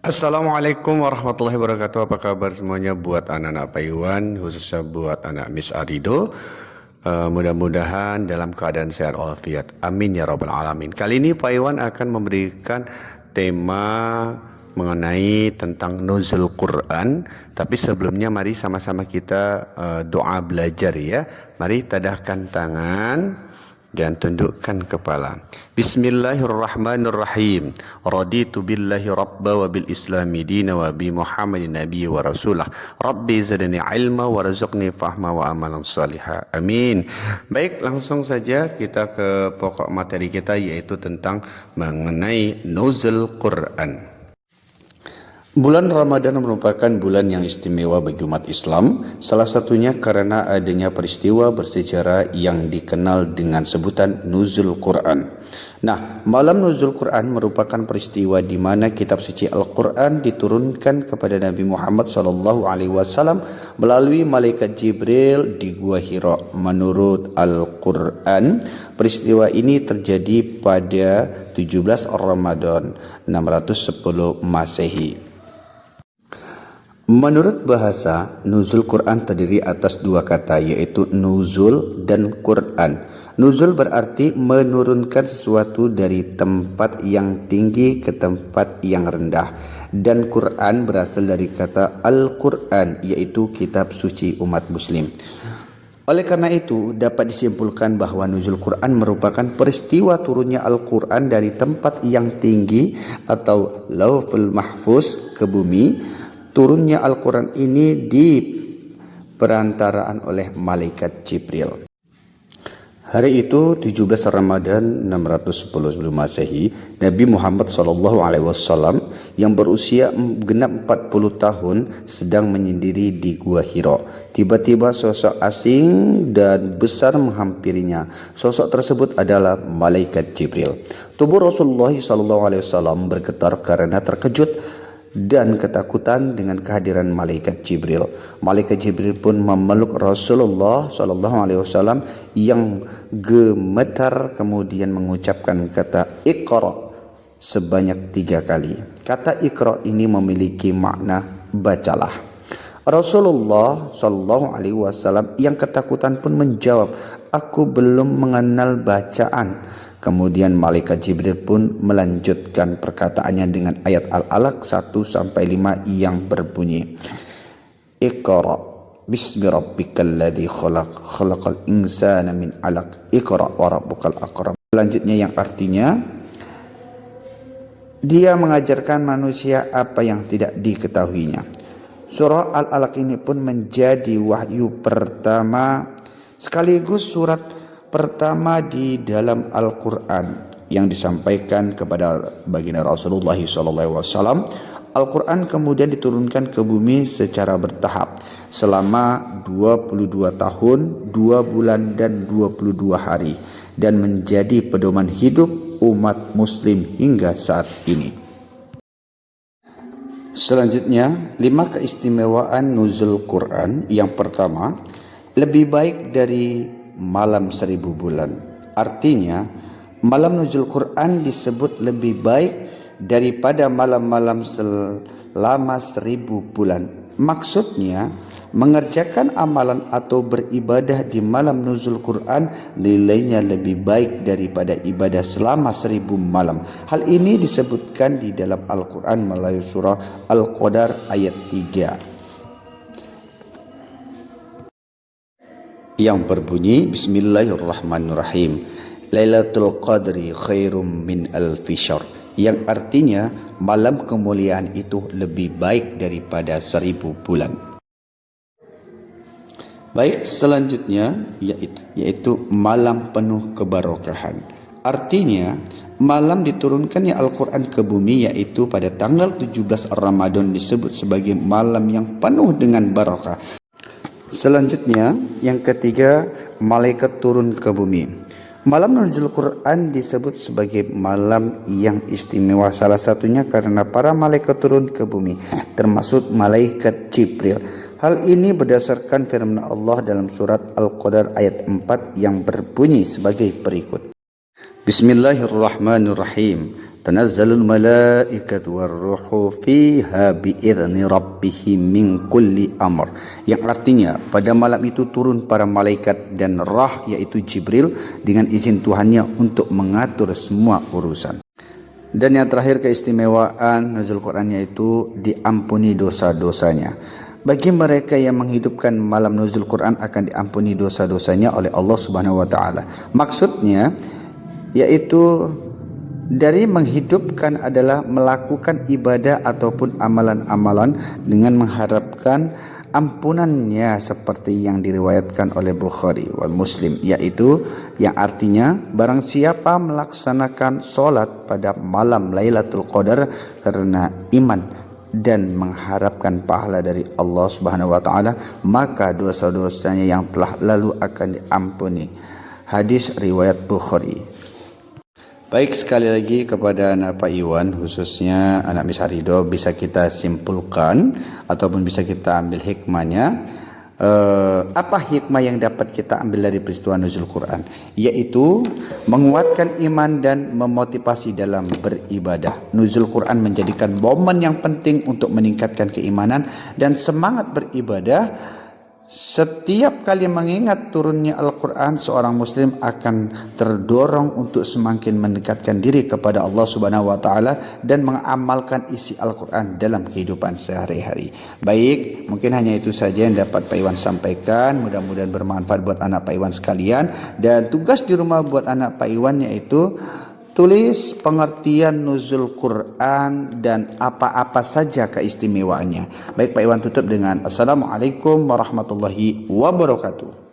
Assalamualaikum warahmatullahi wabarakatuh. Apa kabar semuanya buat anak-anak Paiwan, khususnya buat anak Miss Arido. Mudah-mudahan dalam keadaan sehat walafiat. Amin ya rabbal alamin. Kali ini Paiwan akan memberikan tema mengenai tentang nuzul Quran. Tapi sebelumnya mari sama-sama kita doa belajar ya. Mari tadahkan tangan dan tundukkan kepala. Bismillahirrahmanirrahim. Raditu billahi rabba wa bil islami dina wa bi Muhammadin nabiyya wa rasulah. Rabbi zidni ilma warzuqni fahma wa amalan salihah. Amin. Baik, langsung saja kita ke pokok materi kita, yaitu tentang mengenai nuzul Quran. Bulan Ramadan merupakan bulan yang istimewa bagi umat Islam, salah satunya karena adanya peristiwa bersejarah yang dikenal dengan sebutan Nuzul Quran. Nah, malam Nuzul Quran merupakan peristiwa di mana kitab suci Al-Quran diturunkan kepada Nabi Muhammad SAW melalui malaikat Jibril di Gua Hira. Menurut Al-Quran, peristiwa ini terjadi pada 17 Ramadan 610 Masehi. Menurut bahasa, nuzul Quran terdiri atas dua kata, yaitu nuzul dan Quran. Nuzul berarti menurunkan sesuatu dari tempat yang tinggi ke tempat yang rendah. Dan Quran berasal dari kata Al-Quran, yaitu kitab suci umat muslim. Oleh karena itu, dapat disimpulkan bahwa nuzul Quran merupakan peristiwa turunnya Al-Quran dari tempat yang tinggi atau Lauhul Mahfuz ke bumi. Turunnya Al-Quran ini diperantaraan oleh malaikat Jibril. Hari itu 17 Ramadan 610 sebelum Masehi, Nabi Muhammad SAW yang berusia genap 40 tahun sedang menyendiri di Gua Hira. Tiba-tiba sosok asing dan besar menghampirinya. Sosok tersebut adalah malaikat Jibril. Tubuh Rasulullah SAW bergetar karena terkejut dan ketakutan dengan kehadiran malaikat Jibril. Malaikat Jibril pun memeluk Rasulullah SAW yang gemetar, kemudian mengucapkan kata Iqra sebanyak 3 kali. Kata Iqra ini memiliki makna bacalah. Rasulullah SAW yang ketakutan pun menjawab, aku belum mengenal bacaan. Kemudian malaikat Jibril pun melanjutkan perkataannya dengan ayat Al-Alaq 1-5 yang berbunyi, Iqra bismi rabbikal ladzi khalaq, khalaqal insana min 'alaq, Iqra wa rabbukal akram. Selanjutnya yang artinya, dia mengajarkan manusia apa yang tidak diketahuinya. Surah Al-Alaq ini pun menjadi wahyu pertama sekaligus surat pertama di dalam Al-Quran yang disampaikan kepada baginda Rasulullah SAW. Al-Quran kemudian diturunkan ke bumi secara bertahap selama 22 tahun, 2 bulan dan 22 hari dan menjadi pedoman hidup umat muslim hingga saat ini. Selanjutnya, 5 keistimewaan nuzul Quran. Yang pertama, lebih baik dari malam 1000 bulan. Artinya, malam nuzul Quran disebut lebih baik daripada malam-malam selama 1000 bulan. Maksudnya, mengerjakan amalan atau beribadah di malam nuzul Quran nilainya lebih baik daripada ibadah selama 1000 malam. Hal ini disebutkan di dalam Al-Quran melalui surah Al-Qadar ayat 3. Yang berbunyi Bismillahirrahmanirrahim, Lailatul Qadri khairum min alfi syahr, yang artinya malam kemuliaan itu lebih baik daripada 1000 bulan. Baik, selanjutnya yaitu malam penuh keberkahan. Artinya malam diturunkannya Al-Quran ke bumi, yaitu pada tanggal 17 Ramadan disebut sebagai malam yang penuh dengan barakah. Selanjutnya, yang ketiga, malaikat turun ke bumi. Malam nuzul Quran disebut sebagai malam yang istimewa, salah satunya karena para malaikat turun ke bumi, termasuk malaikat Jibril. Hal ini berdasarkan firman Allah dalam surat Al-Qadar ayat 4 yang berbunyi sebagai berikut. Bismillahirrahmanirrahim. Tanazzalul malaikatu warruhu fiha bi'izni rabbihim min kulli amr. Yang artinya pada malam itu turun para malaikat dan roh yaitu Jibril dengan izin Tuhannya untuk mengatur semua urusan. Dan yang terakhir keistimewaan nuzul Quran yaitu diampuni dosa-dosanya. Bagi mereka yang menghidupkan malam nuzul Quran akan diampuni dosa-dosanya oleh Allah Subhanahu wa taala. Maksudnya yaitu dari menghidupkan adalah melakukan ibadah ataupun amalan-amalan dengan mengharapkan ampunannya seperti yang diriwayatkan oleh Bukhari wal Muslim, yaitu yang artinya barang siapa melaksanakan solat pada malam Lailatul Qadar karena iman dan mengharapkan pahala dari Allah Subhanahu wa taala, maka dosa-dosanya yang telah lalu akan diampuni. Hadis riwayat Bukhari. Baik, sekali lagi kepada anak Pak Iwan, khususnya anak Miss Harido, bisa kita simpulkan ataupun bisa kita ambil hikmahnya. Apa hikmah yang dapat kita ambil dari peristiwa nuzul Quran? Yaitu menguatkan iman dan memotivasi dalam beribadah. Nuzul Quran menjadikan momen yang penting untuk meningkatkan keimanan dan semangat beribadah. Setiap kali mengingat turunnya Al-Quran, seorang muslim akan terdorong untuk semakin mendekatkan diri kepada Allah Subhanahu wa taala dan mengamalkan isi Al-Quran dalam kehidupan sehari-hari. Baik, mungkin hanya itu saja yang dapat Pak Iwan sampaikan. Mudah-mudahan bermanfaat buat anak Pak Iwan sekalian. Dan tugas di rumah buat anak Pak Iwan yaitu tulis pengertian nuzul Quran dan apa-apa saja keistimewaannya. Baik, Pak Iwan tutup dengan Assalamualaikum warahmatullahi wabarakatuh.